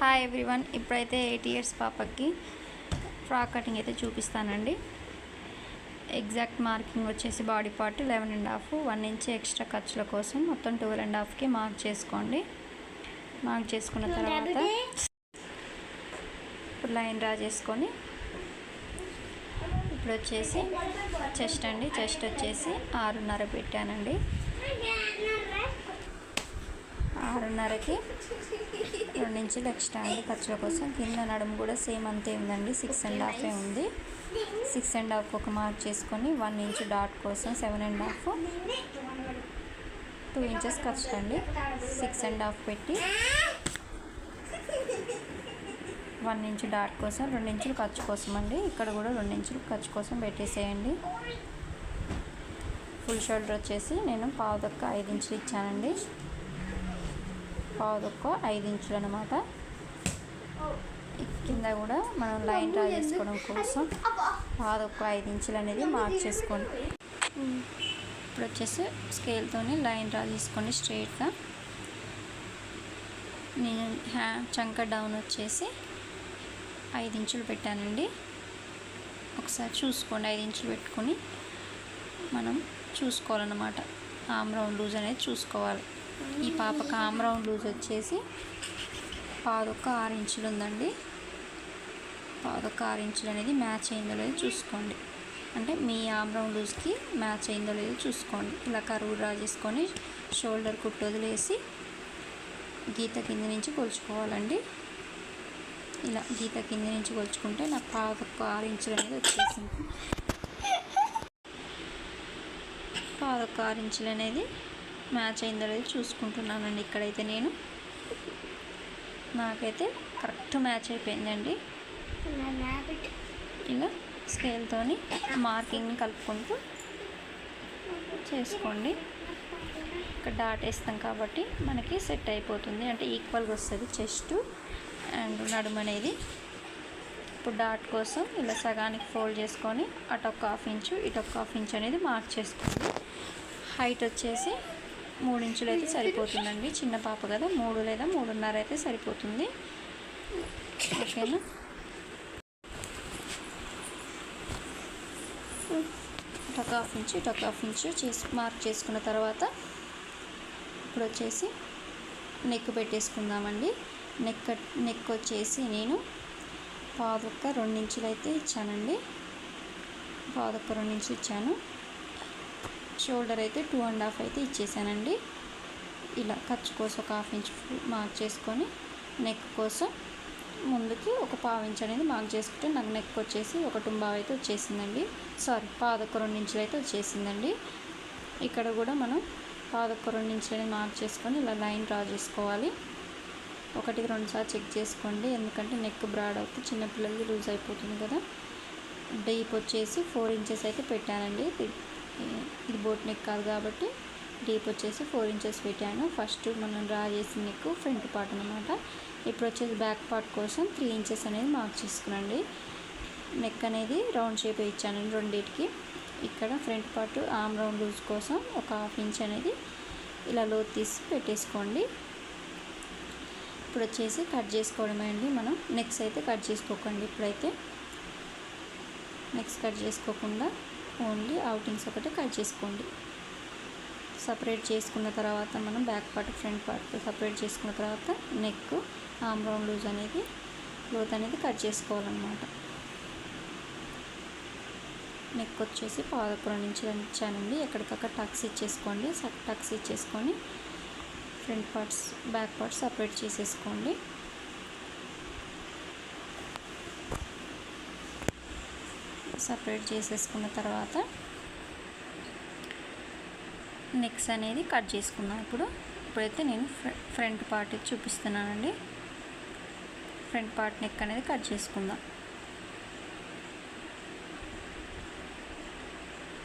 Hi everyone, ఇప్పుడైతే 8 years పాపకి frock cutting అయితే చూపిస్తానండి. ఎగ్జాక్ట్ మార్కింగ్ వచ్చేసి బాడీ పార్ట్ 11.5, 1 ఇంచ్ ఎక్స్ట్రా ఖర్చుల కోసం మొత్తం 12.5కి మార్క్ చేసుకోండి. మార్క్ చేసుకున్న తర్వాత ఇప్పుడు లైన్ డ్రా చేసుకొని ఇప్పుడు వచ్చేసి చెస్ట్ అండి. చెస్ట్ వచ్చేసి 6.5 పెట్టానండి. 6.5కి 2 ఇంచులు ఎక్స్ట్రా అండి ఖర్చుల కోసం. కింద నడుము కూడా సేమ్ అంతే ఉందండి, 6.5 ఉంది. 6.5 ఒక మార్క్ చేసుకొని 1 ఇంచ్ డాట్ కోసం 7.5, 2 ఇంచెస్ ఖర్చు అండి. 6.5 పెట్టి 1 ఇంచ్ డాట్ కోసం 2 ఇంచులు ఖర్చు కోసం అండి. ఇక్కడ కూడా 2 ఇంచులు ఖర్చు కోసం పెట్టేసేయండి. ఫుల్ షోల్డర్ వచ్చేసి నేను పావుదొక్క 5 ఇంచులు ఇచ్చానండి. పావుదొక్క 5 ఇంచులు అనమాట. కింద కూడా మనం లైన్ డ్రా చేసుకోవడం కోసం పావుదొక్క 5 ఇంచులు అనేది మార్క్ చేసుకోండి. ఇప్పుడు వచ్చేసి స్కేల్తోని లైన్ డ్రా చేసుకోండి స్ట్రైట్గా. నేను చంక డౌన్ వచ్చేసి 5 ఇంచులు పెట్టానండి. ఒకసారి చూసుకోండి, 5 ఇంచులు పెట్టుకొని మనం చూసుకోవాలన్నమాట. ఆమ్ రౌండ్ లూజ్ అనేది చూసుకోవాలి. ఈ పాపకు ఆమ్ రౌండ్ లూజ్ వచ్చేసి పావుదొక్క 6 ఇంచులు ఉందండి. పావుదొక్క 6 ఇంచులు అనేది మ్యాచ్ అయిందో లేదో చూసుకోండి. అంటే మీ ఆమ్ రౌండ్ లూజ్కి మ్యాచ్ అయిందో లేదో చూసుకోండి. ఇలా కరువు డ్రా చేసుకొని షోల్డర్ కుట్టు వదిలేసి గీత కింద నుంచి కొలుచుకోవాలండి. ఇలా గీత కింద నుంచి కొలుచుకుంటే నాకు పావుదొక్క 6 ఇంచులు అనేది వచ్చేసింది. పావుదొక్క 6 ఇంచులు అనేది మ్యాచ్ అయిందో లేదో చూసుకుంటున్నానండి. ఇక్కడైతే నాకైతే కరెక్ట్ మ్యాచ్ అయిపోయిందండి. ఇలా స్కేల్తోని మార్కింగ్ని కలుపుకుంటూ చేసుకోండి. ఇక్కడ డాట్ వేస్తాం కాబట్టి మనకి సెట్ అయిపోతుంది, అంటే ఈక్వల్గా వస్తుంది చెస్ట్ అండ్ నడుము అనేది. ఇప్పుడు డాట్ కోసం ఇలా సగానికి ఫోల్డ్ చేసుకొని అటొక్క 1/2 ఇంచు ఇటొక్క 1/2 ఇంచు అనేది మార్క్ చేసుకోండి. హైట్ వచ్చేసి 3 ఇంచులు అయితే సరిపోతుందండి. చిన్న పాప కదా, 3 లేదా 3.5 అయితే సరిపోతుంది. ఓకేనా? ఇటొక్క 1/2 ఇంచు ఇటొక్క 1/2 ఇంచు మార్క్ చేసుకున్న తర్వాత ఇప్పుడు వచ్చేసి నెక్ పెట్టేసుకుందామండి. నెక్ వచ్చేసి నేను పావుదొక్క 2 ఇంచులు అయితే ఇచ్చానండి. పావుదొక్క 2 ఇంచులు ఇచ్చాను. షోల్డర్ అయితే 2.5 అయితే ఇచ్చేసానండి. ఇలా ఖర్చు కోసం ఒక 1/2 ఇంచ్ మార్క్ చేసుకొని నెక్ కోసం ముందుకి ఒక 1/2 ఇంచ్ అనేది మార్క్ చేసుకుంటే నాకు నెక్ వచ్చేసి 1.5 అయితే వచ్చేసిందండి. పావుదొక్క 2 ఇంచులు అయితే వచ్చేసిందండి. ఇక్కడ కూడా మనం పావుదొక్క 2 ఇంచులు అనేది మార్క్ చేసుకొని ఇలా లైన్ డ్రా చేసుకోవాలి. 1కి 2 సార్లు చెక్ చేసుకోండి, ఎందుకంటే నెక్ బ్రాడ్ అవుతుంది, చిన్నపిల్లలకి లూజ్ అయిపోతుంది కదా. డీప్ వచ్చేసి 4 ఇంచెస్ అయితే పెట్టానండి. ఇది బోట్ నెక్ కాదు కాబట్టి డీప్ వచ్చేసి 4 ఇంచెస్ పెట్టాను. ఫస్ట్ మనం డ్రా చేసిన నెక్ ఫ్రంట్ పార్ట్ అనమాట. ఇప్పుడు వచ్చేసి బ్యాక్ పార్ట్ కోసం 3 ఇంచెస్ అనేది మార్క్ చేసుకున్నాండి. నెక్ అనేది రౌండ్ షేప్ ఇచ్చానండి రెండింటికి. ఇక్కడ front part arm round loose కోసం ఒక 1/2 ఇంచ్ అనేది ఇలా లోతు తీసి పెట్టేసుకోండి. ఇప్పుడు వచ్చేసి కట్ చేసుకోవడమే అండి. మనం నెక్స్ అయితే కట్ చేసుకోకండి. ఇప్పుడైతే నెక్స్ట్ కట్ చేసుకోకుండా ఓన్లీ అవుటింగ్స్ ఒకటి కట్ చేసుకోండి. సపరేట్ చేసుకున్న తర్వాత మనం back part front part separate చేసుకున్న తర్వాత నెక్ ఆమ్ రౌండ్ లూజ్ అనేది లోత్ అనేది కట్ చేసుకోవాలన్నమాట. నెక్ వచ్చేసి పావుదొక్క 2 ఇంచులు ఇచ్చానండి. ఎక్కడికక్కడ టక్స్ ఇచ్చేసుకోండి. టక్స్ ఇచ్చేసుకొని front parts back parts separate చేసేసుకోండి. సపరేట్ చేసేసుకున్న తర్వాత నెక్స్ అనేది కట్ చేసుకున్నాను. ఇప్పుడైతే నేను ఫ్రంట్ పార్ట్ చూపిస్తున్నానండి. ఫ్రంట్ పార్ట్ నెక్ అనేది కట్ చేసుకుందాం.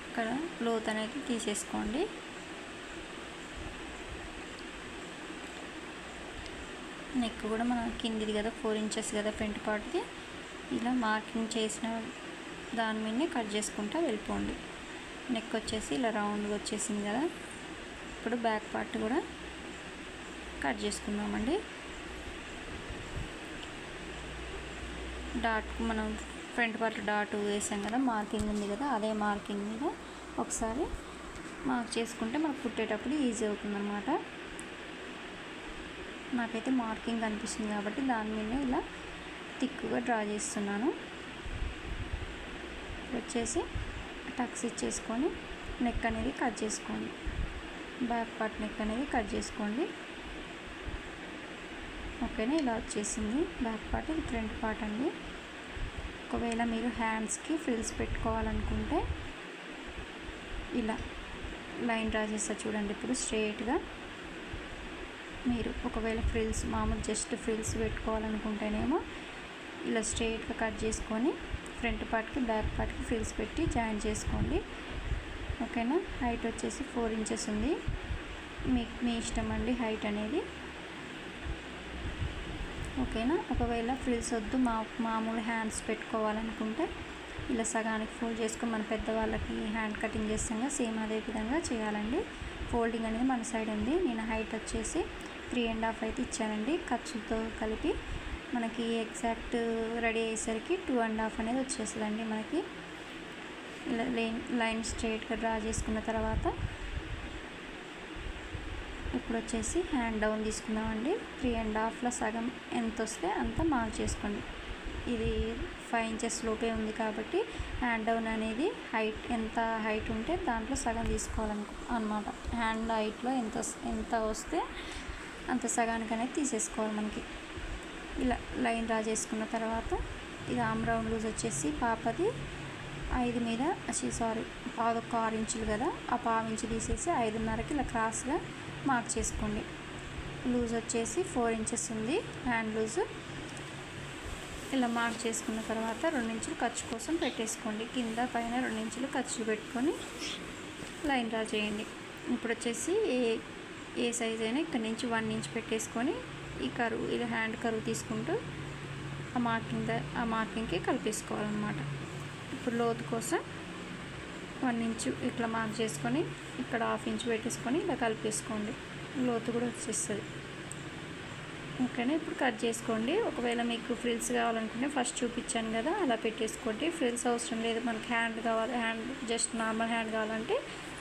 ఇక్కడ లోత్ అనేది తీసేసుకోండి. నెక్ కూడా మనం కిందిది కదా 4 ఇంచెస్ కదా ఫ్రంట్ పార్ట్ది, ఇలా మార్కింగ్ చేసిన దాని మీదనే కట్ చేసుకుంటూ వెళ్ళిపోండి. నెక్ వచ్చేసి ఇలా రౌండ్గా వచ్చేసింది కదా. ఇప్పుడు బ్యాక్ పార్ట్ కూడా కట్ చేసుకుందామండి. డాట్ మనం ఫ్రంట్ పార్ట్ డాట్ వేసాం కదా, మార్కింగ్ ఉంది కదా, అదే మార్కింగ్ మీద ఒకసారి మార్క్ చేసుకుంటే మనకు కుట్టేటప్పుడు ఈజీ అవుతుందన్నమాట. నాకైతే మార్కింగ్ కనిపిస్తుంది కాబట్టి దాని మీద ఇలా థిక్గా డ్రా చేస్తున్నాను. వచ్చేసి టక్స్ ఇచ్చేసుకొని నెక్ అనేది కట్ చేసుకోండి. బ్యాక్ పార్ట్ నెక్ అనేది కట్ చేసుకోండి. ఓకేనా, ఇలా వచ్చేసింది బ్యాక్ పార్ట్. ఇది ఫ్రంట్ పార్ట్ అండి. ఒకవేళ మీరు హ్యాండ్స్కి ఫ్రిల్స్ పెట్టుకోవాలనుకుంటే ఇలా లైన్ డ్రా చేస్తారు చూడండి. ఇప్పుడు స్ట్రైట్గా మీరు ఒకవేళ ఫ్రిల్స్ మామూలు జస్ట్ ఫ్రిల్స్ పెట్టుకోవాలనుకుంటేనేమో ఇలా స్ట్రైట్గా కట్ చేసుకొని ఫ్రంట్ పార్ట్కి బ్యాక్ పార్ట్కి ఫ్రిల్స్ పెట్టి జాయిన్ చేసుకోండి. ఓకేనా, హైట్ వచ్చేసి 4 ఇంచెస్ ఉంది. మీ ఇష్టం అండి హైట్ అనేది. ఓకేనా, ఒకవేళ ఫ్రిల్స్ వద్దు మామూలు హ్యాండ్స్ పెట్టుకోవాలనుకుంటే ఇలా సగానికి ఫోల్డ్ చేసుకొని మన పెద్దవాళ్ళకి హ్యాండ్ కటింగ్ చేస్తాం కదా, సేమ్ అదే విధంగా చేయాలండి. ఫోల్డింగ్ అనేది మన సైడ్ ఉంది. నేను హైట్ వచ్చేసి 3.5 అయితే ఇచ్చానండి. ఖర్చుతో కలిపి మనకి ఎగ్జాక్ట్ రెడీ అయ్యేసరికి 2.5 అనేది వచ్చేస్తుందండి మనకి. ఇలా లైన్ స్ట్రైట్గా డ్రా చేసుకున్న తర్వాత ఇప్పుడు వచ్చేసి హ్యాండ్ డౌన్ తీసుకుందామండి. 3.5లో సగం ఎంత వస్తే అంత మార్క్ చేసుకోండి. ఇది 5 ఇంచెస్ లోపే ఉంది కాబట్టి హ్యాండ్ డౌన్ అనేది హైట్ ఎంత హైట్ ఉంటే దాంట్లో సగం తీసుకోవాలన్నమాట. హ్యాండ్ హైట్లో ఎంత వస్తే అంత సగానికి అనేది తీసేసుకోవాలి మనకి. ఇలా లైన్ డ్రా చేసుకున్న తర్వాత ఇది ఆమ్ రౌండ్ లూజ్ వచ్చేసి పాపది 5 మీద 6 ఇంచులు కదా, ఆ 1/2 ఇంచు తీసేసి 5.5కి ఇలా క్రాస్గా మార్క్ చేసుకోండి. లూజ్ వచ్చేసి 4 ఇంచెస్ ఉంది హ్యాండ్ లూజ్. ఇలా మార్క్ చేసుకున్న తర్వాత 2 ఇంచులు ఖర్చు కోసం పెట్టేసుకోండి. కింద పైన 2 ఇంచులు ఖర్చులు పెట్టుకొని లైన్ డ్రా చేయండి. ఇప్పుడు వచ్చేసి ఏ సైజ్ అయినా ఇక్కడ నుంచి 1 ఇంచ్ పెట్టేసుకొని ఈ కరువు ఇలా హ్యాండ్ కరువు తీసుకుంటూ ఆ మార్కింగ్కి కలిపేసుకోవాలన్నమాట. ఇప్పుడు లోతు కోసం 1 ఇంచు ఇట్లా మార్క్ చేసుకొని ఇక్కడ 1/2 ఇంచు పెట్టేసుకొని ఇలా కలిపేసుకోండి. లోతు కూడా వచ్చేస్తుంది. ఓకేనా, ఇప్పుడు కట్ చేసుకోండి. ఒకవేళ మీకు ఫ్రిల్స్ కావాలనుకుంటే ఫస్ట్ చూపించాను కదా, అలా పెట్టేసుకోండి. ఫ్రిల్స్ అవసరం లేదు, మనకి హ్యాండ్ కావాలి, హ్యాండ్ జస్ట్ నార్మల్ హ్యాండ్ కావాలంటే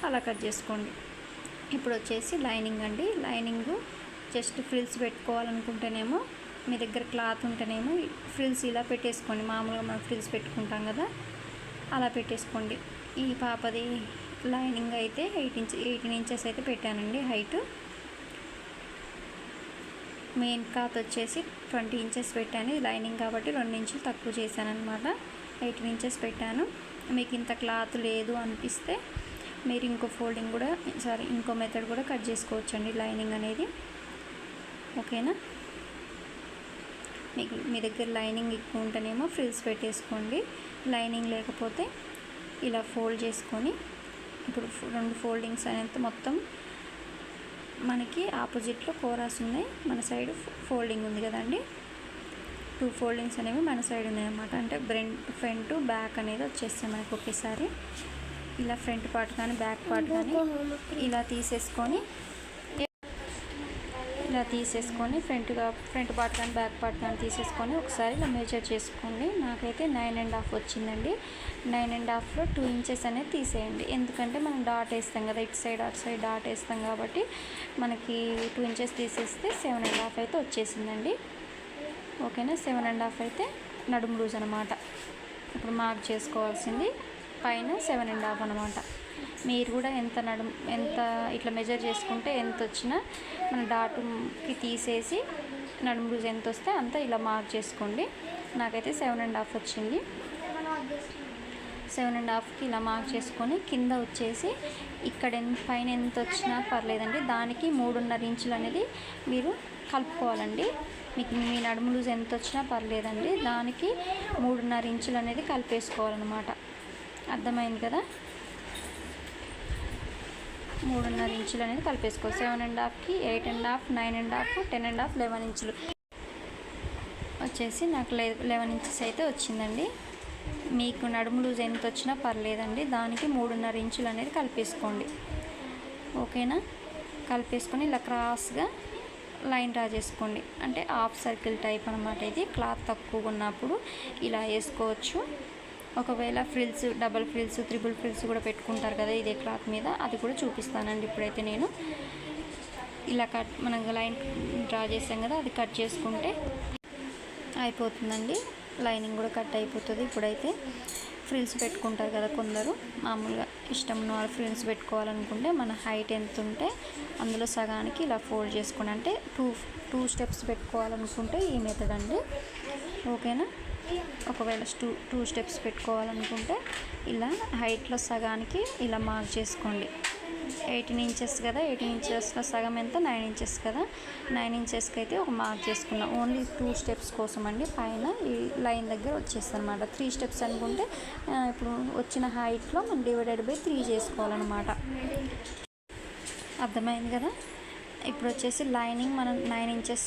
అలా కట్ చేసుకోండి. ఇప్పుడు వచ్చేసి లైనింగ్ అండి. లైనింగ్ జస్ట్ ఫ్రిల్స్ పెట్టుకోవాలనుకుంటేనేమో మీ దగ్గర క్లాత్ ఉంటేనేమో ఫ్రిల్స్ ఇలా పెట్టేసుకోండి. మామూలుగా మనం ఫ్రిల్స్ పెట్టుకుంటాం కదా, అలా పెట్టేసుకోండి. ఈ పాపది లైనింగ్ అయితే 18 ఇంచెస్ అయితే పెట్టానండి హైట్. మెయిన్ క్లాత్ వచ్చేసి 20 ఇంచెస్ పెట్టాను. లైనింగ్ కాబట్టి 2 ఇంచులు తక్కువ చేశాను అనమాట. 18 ఇంచెస్ పెట్టాను. మీకు ఇంత క్లాత్ లేదు అనిపిస్తే మీరు ఇంకో మెథడ్ కూడా కట్ చేసుకోవచ్చండి లైనింగ్ అనేది. ఓకేనా, మీ దగ్గర లైనింగ్ ఎక్కువ ఉంటేనేమో ఫ్రిల్స్ పెట్టేసుకోండి. లైనింగ్ లేకపోతే ఇలా ఫోల్డ్ చేసుకొని ఇప్పుడు 2 ఫోల్డింగ్స్ అనేది మొత్తం మనకి ఆపోజిట్లో కోరాస్ ఉన్నాయి, మన సైడ్ ఫోల్డింగ్ ఉంది కదండి. 2 ఫోల్డింగ్స్ అనేవి మన సైడ్ ఉన్నాయి అన్నమాట. అంటే ఫ్రంట్ బ్యాక్ అనేది వచ్చేస్తాయి మనకి ఒకేసారి. ఇలా ఫ్రంట్ పార్ట్ కానీ బ్యాక్ పార్ట్ కానీ ఇలా తీసేసుకొని ఫ్రంట్ పార్ట్ కానీ బ్యాక్ పార్ట్ కానీ తీసేసుకొని ఒకసారి ఇలా మెజర్ చేసుకోండి. నాకైతే 9.5 వచ్చిందండి. 9.5లో 2 ఇంచెస్ అనేది తీసేయండి. ఎందుకంటే మనం డాట్ వేస్తాం కదా, ఇటు సైడ్ అటు సైడ్ డాట్ వేస్తాం కాబట్టి మనకి 2 ఇంచెస్ తీసేస్తే 7.5 అయితే వచ్చేసిందండి. ఓకేనా, 7.5 అయితే నడుము లూజ్ అనమాట. ఇప్పుడు మార్క్ చేసుకోవాల్సింది పైన 7.5 అనమాట. మీరు కూడా ఎంత ఇట్లా మెజర్ చేసుకుంటే ఎంత వచ్చినా మన డాటుకి తీసేసి నడుము లూజ్ ఎంత వస్తే అంత ఇలా మార్క్ చేసుకోండి. నాకైతే 7.5 వచ్చింది. 7.5కి ఇలా మార్క్ చేసుకొని కింద వచ్చేసి ఇక్కడ పైన ఎంత వచ్చినా పర్లేదండి, దానికి 3.5 ఇంచులు అనేది మీరు కలుపుకోవాలండి. మీ నడుము లూజ్ ఎంత వచ్చినా పర్లేదండి, దానికి 3.5 ఇంచులు అనేది కలిపేసుకోవాలన్నమాట. అర్థమైంది కదా, 3.5 ఇంచులు అనేది కలిపేసుకో. 7.5కి 8.5, 9.5, 10.5, 11 ఇంచులు వచ్చేసి నాకు 11 ఇంచెస్ అయితే వచ్చిందండి. మీకు నడుము లూజ్ ఎంత వచ్చినా పర్లేదండి, దానికి 3.5 ఇంచులు అనేది కలిపేసుకోండి. ఓకేనా, కలిపేసుకొని ఇలా క్రాస్గా లైన్ డ్రా చేసుకోండి. అంటే హాఫ్ సర్కిల్ టైప్ అనమాట. ఇది క్లాత్ తక్కువగా ఉన్నప్పుడు ఇలా వేసుకోవచ్చు. ఒకవేళ frills, double frills, triple frills కూడా పెట్టుకుంటారు కదా ఇదే క్లాత్ మీద, అది కూడా చూపిస్తానండి. ఇప్పుడైతే నేను ఇలా మనం లైన్ డ్రా చేసాం కదా, అది కట్ చేసుకుంటే అయిపోతుందండి. లైనింగ్ కూడా కట్ అయిపోతుంది. ఇప్పుడైతే ఫ్రిల్స్ పెట్టుకుంటారు కదా కొందరు, మామూలుగా ఇష్టం ఉన్న వాళ్ళు ఫ్రిల్స్ పెట్టుకోవాలనుకుంటే మన హైట్ ఎంత ఉంటే అందులో సగానికి ఇలా ఫోల్డ్ చేసుకోండి. అంటే టూ స్టెప్స్ పెట్టుకోవాలనుకుంటే ఈ మెథడ్ అండి. ఓకేనా? ఒకవేళ టూ స్టెప్స్ పెట్టుకోవాలనుకుంటే ఇలా హైట్లో సగానికి ఇలా మార్క్ చేసుకోండి. 18 ఇంచెస్ కదా, 18 ఇంచెస్లో సగం ఎంత 9 ఇంచెస్ కదా, 9 ఇంచెస్కి అయితే ఒక మార్క్ చేసుకున్నాం. ఓన్లీ 2 స్టెప్స్ కోసం అండి. పైన ఈ లైన్ దగ్గర వచ్చేస్తుంది అనమాట. 3 స్టెప్స్ అనుకుంటే ఇప్పుడు వచ్చిన హైట్లో మనం ÷ 3 చేసుకోవాలన్నమాట. అర్థమైంది కదా? ఇప్పుడు వచ్చేసి లైనింగ్ మనం 9 ఇంచెస్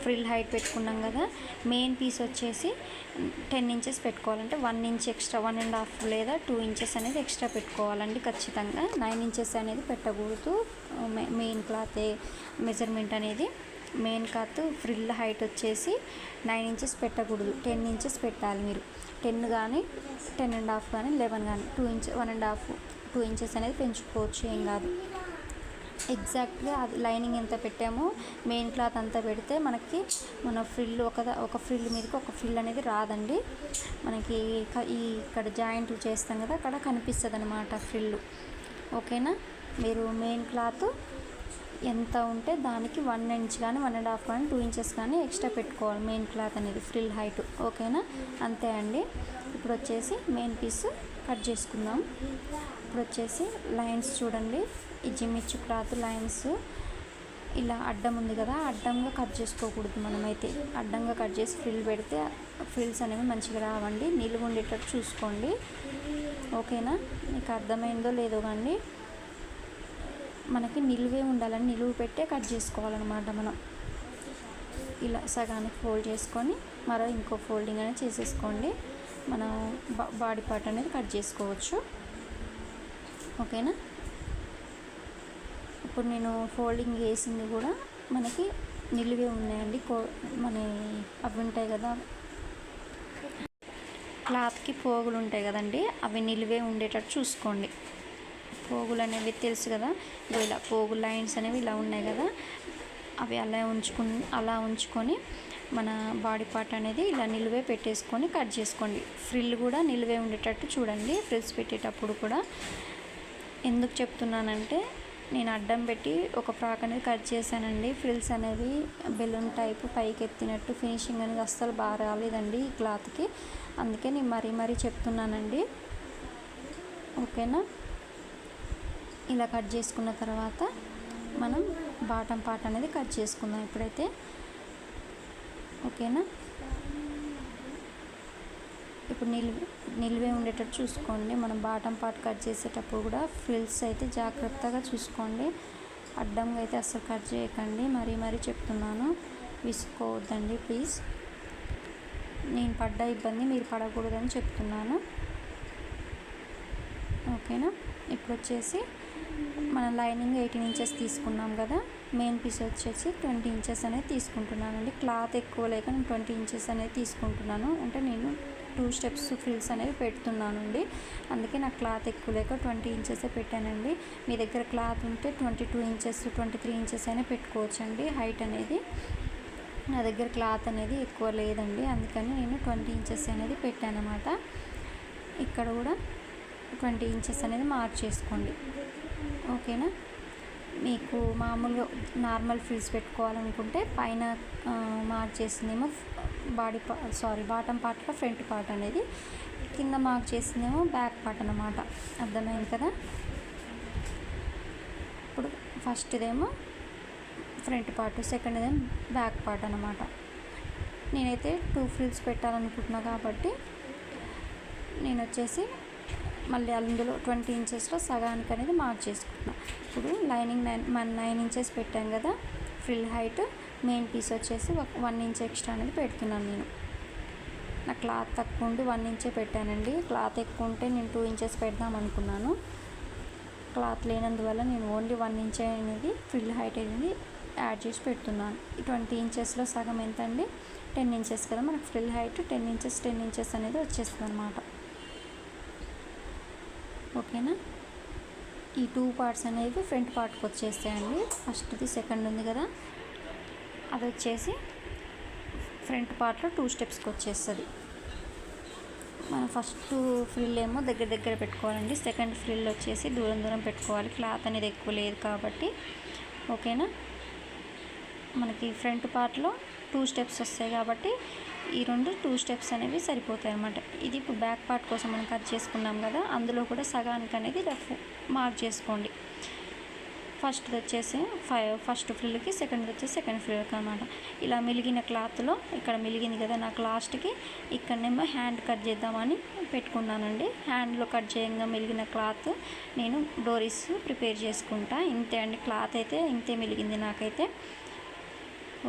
ఫ్రిల్ హైట్ పెట్టుకున్నాం కదా, మెయిన్ పీస్ వచ్చేసి 10 ఇంచెస్ పెట్టుకోవాలంటే 1 ఇంచ్ ఎక్స్ట్రా, 1.5 లేదా 2 ఇంచెస్ అనేది ఎక్స్ట్రా పెట్టుకోవాలండి ఖచ్చితంగా. 9 ఇంచెస్ అనేది పెట్టకూడదు. మెయిన్ క్లాత్ మెజర్మెంట్ అనేది, మెయిన్ క్లాత్ ఫ్రిల్ హైట్ వచ్చేసి 9 ఇంచెస్ పెట్టకూడదు, 10 ఇంచెస్ పెట్టాలి మీరు. 10 కానీ 10.5 కానీ 11 కానీ 1.5 2 ఇంచెస్ అనేది పెంచుకోవచ్చు, ఏం కాదు. ఎగ్జాక్ట్గా అది లైనింగ్ ఎంత పెట్టామో మెయిన్ క్లాత్ అంతా పెడితే మనకి మన ఫ్రిల్ ఒక ఫ్రిల్ మీదకి ఒక ఫ్రిల్ అనేది రాదండి. మనకి ఇక్కడ జాయింట్ చేస్తాం కదా, అక్కడ కనిపిస్తుంది అనమాట ఫ్రిల్. ఓకేనా? మీరు మెయిన్ క్లాత్ ఎంత ఉంటే దానికి 1 ఇంచ్ కానీ 1.5 కానీ 2 ఇంచెస్ కానీ ఎక్స్ట్రా పెట్టుకోవాలి మెయిన్ క్లాత్ అనేది, ఫ్రిల్ హైట్. ఓకేనా? అంతే అండి. ఇప్పుడు వచ్చేసి మెయిన్ పీస్ కట్ చేసుకుందాం. ఇప్పుడు వచ్చేసి లైన్స్ చూడండి, ఈ జిమ్మిచ్చు క్లాత్ లైన్స్ ఇలా అడ్డం ఉంది కదా, అడ్డంగా కట్ చేసుకోకూడదు. మనమైతే అడ్డంగా కట్ చేసి ఫ్రిల్ పెడితే ఫ్రిల్స్ అనేవి మంచిగా రావండి. నిలువు ఉండేటట్టు చూసుకోండి. ఓకేనా? మీకు అర్థమైందో లేదో కానీ మనకి నిలువే ఉండాలని, నిలువు పెట్టే కట్ చేసుకోవాలన్నమాట. మనం ఇలా సగానికి ఫోల్డ్ చేసుకొని మరో ఇంకో ఫోల్డింగ్ అనేది చేసేసుకోండి. మనం బాడీ పార్ట్ అనేది కట్ చేసుకోవచ్చు. ఓకేనా? ఇప్పుడు నేను ఫోల్డింగ్ వేసింది కూడా మనకి నిలువే ఉన్నాయండి. మన అవి ఉంటాయి కదా క్లాత్కి పోగులు ఉంటాయి కదండి, అవి నిలువే ఉండేటట్టు చూసుకోండి. పోగులు అనేవి తెలుసు కదా, ఇలా పోగు లైన్స్ అనేవి ఇలా ఉన్నాయి కదా, అవి అలా ఉంచుకొని మన బాడీ పార్ట్ అనేది ఇలా నిలువే పెట్టేసుకొని కట్ చేసుకోండి. ఫ్రిల్ కూడా నిలువే ఉండేటట్టు చూడండి ఫ్రిల్స్ పెట్టేటప్పుడు కూడా. ఎందుకు చెప్తున్నానంటే నేను అడ్డం పెట్టి ఒక ఫ్రాక్ అనేది కట్ చేశానండి. ఫ్రిల్స్ అనేవి బెలూన్ టైపు పైకి ఎత్తినట్టు ఫినిషింగ్ అనేది అస్సలు బాగా రాలేదండి ఈ క్లాత్కి. అందుకే నేను మరీ చెప్తున్నానండి. ఓకేనా? ఇలా కట్ చేసుకున్న తర్వాత మనం బాటమ్ పార్ట్ అనేది కట్ చేసుకుందాం ఇప్పుడైతే. ఓకేనా? ఇప్పుడు నిలువే ఉండేటట్టు చూసుకోండి. మనం బాటమ్ పార్ట్ కట్ చేసేటప్పుడు కూడా ఫ్రిల్స్ అయితే జాగ్రత్తగా చూసుకోండి. అడ్డంగా అయితే అస్సలు కట్ చేయకండి. మరీ చెప్తున్నాను, విసుకోవద్దండి ప్లీజ్. నేను పడ్డ ఇబ్బంది మీరు పడకూడదని చెప్తున్నాను. ఓకేనా? ఇప్పుడు వచ్చేసి మన లైనింగ్ 18 ఇంచెస్ తీసుకున్నాం కదా, మెయిన్ పీస్ వచ్చేసి 20 ఇంచెస్ అనేది తీసుకుంటున్నానండి. క్లాత్ ఎక్కువ లేక నేను 20 ఇంచెస్ అనేది తీసుకుంటున్నాను. అంటే నేను 2 స్టెప్స్ ఫ్రిల్స్ అనేవి పెడుతున్నానండి, అందుకే నాకు క్లాత్ ఎక్కువ లేక 20 ఇంచెస్ పెట్టానండి. మీ దగ్గర క్లాత్ ఉంటే 22 ఇంచెస్ 23 ఇంచెస్ అయినా పెట్టుకోవచ్చండి హైట్ అనేది. నా దగ్గర క్లాత్ అనేది ఎక్కువ లేదండి, అందుకని నేను 20 ఇంచెస్ అనేది పెట్టాను అన్నమాట. ఇక్కడ కూడా 20 ఇంచెస్ అనేది మార్క్ చేసుకోండి. ఓకేనా? మీకు మామూలుగా నార్మల్ ఫ్రిల్స్ పెట్టుకోవాలనుకుంటే పైన మార్క్ చేసిందేమో బాటమ్ పార్ట్లో ఫ్రంట్ పార్ట్ అనేది, కింద మార్క్ చేసిందేమో బ్యాక్ పార్ట్ అన్నమాట. అర్థమైంది కదా? ఇప్పుడు ఫస్ట్దేమో ఫ్రంట్ పార్ట్, సెకండ్దేమో బ్యాక్ పార్ట్ అన్నమాట. నేనైతే 2 ఫ్రిల్స్ పెట్టాలనుకుంటున్నా కాబట్టి నేను వచ్చేసి మళ్ళీ అందులో 20 ఇంచెస్లో సగానికి అనేది మార్క్ చేసుకుంటున్నాను. ఇప్పుడు లైనింగ్ 9 ఇంచెస్ పెట్టాను కదా ఫ్రిల్ హైట్, మెయిన్ పీస్ వచ్చేసి 1 ఇంచ్ ఎక్స్ట్రా అనేది పెడుతున్నాను నేను. నా క్లాత్ తక్కువ ఉండి 1 ఇంచే పెట్టానండి. క్లాత్ ఎక్కువ ఉంటే నేను 2 ఇంచెస్ పెడదాం అనుకున్నాను. క్లాత్ లేనందువల్ల నేను ఓన్లీ 1 ఇంచ్ అనేది ఫ్రిల్ హైట్ అనేది యాడ్ చేసి పెడుతున్నాను. ఈ 20 ఇంచెస్లో సగం ఎంత అండి, 10 ఇంచెస్ కదా మనకు ఫ్రిల్ హైట్, 10 ఇంచెస్ అనేది వచ్చేస్తుంది అనమాట. ఓకేనా. ఈ 2 పార్ట్స్ అనేవి ఫ్రంట్ పార్ట్కి వచ్చేస్తాయండి. ఫస్ట్ది సెకండ్ ఉంది కదా, అది వచ్చేసి ఫ్రంట్ పార్ట్లో 2 స్టెప్స్కి వచ్చేస్తుంది. మనం ఫస్ట్ ఫ్రిల్ ఏమో దగ్గర పెట్టుకోవాలండి, సెకండ్ ఫ్రిల్ వచ్చేసి దూరం పెట్టుకోవాలి. క్లాత్ అనేది ఎక్కువ లేదు కాబట్టి. ఓకేనా. మనకి ఫ్రంట్ పార్ట్లో 2 స్టెప్స్ వస్తాయి కాబట్టి ఈ 2 స్టెప్స్ అనేవి సరిపోతాయి అన్నమాట. ఇది ఇప్పుడు బ్యాక్ పార్ట్ కోసం మనం కట్ చేసుకున్నాం కదా, అందులో కూడా సగానికి అనేది రఫ్ మార్క్ చేసుకోండి. ఫస్ట్ది వచ్చేసి ఫస్ట్ ఫ్రిల్కి, సెకండ్ వచ్చేసి సెకండ్ ఫ్రిల్కి అనమాట. ఇలా మిలిగిన క్లాత్లో ఇక్కడ మిలిగింది కదా నాకు లాస్ట్కి, ఇక్కడనేమో హ్యాండ్ కట్ చేద్దామని పెట్టుకున్నానండి. హ్యాండ్లో కట్ చేయంగా మిలిగిన క్లాత్ నేను డోరీస్ ప్రిపేర్ చేసుకుంటా. ఇంతే అండి, క్లాత్ అయితే ఇంతే మిలిగింది నాకైతే.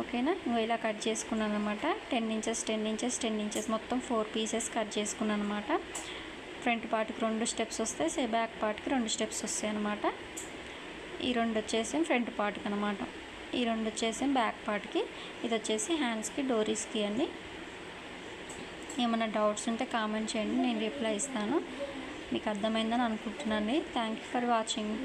ఓకేనా. ఇలా కట్ చేసుకున్నాను అనమాట. 10 ఇంచెస్ మొత్తం 4 పీసెస్ కట్ చేసుకున్నాను అనమాట. ఫ్రంట్ పార్ట్కి 2 స్టెప్స్ వస్తాయి, బ్యాక్ పార్ట్కి 2 స్టెప్స్ వస్తాయి అనమాట. ఈ 2 వచ్చేసి ఫ్రంట్ పార్ట్కి అనమాట, ఈ 2 వచ్చేసి బ్యాక్ పార్ట్కి, ఇది వచ్చేసి హ్యాండ్స్కి డోరీస్కి అండి. ఏమైనా డౌట్స్ ఉంటే కామెంట్ చేయండి, నేను రిప్లై ఇస్తాను. మీకు అర్థమైందని అనుకుంటున్నాను. Thank you for watching.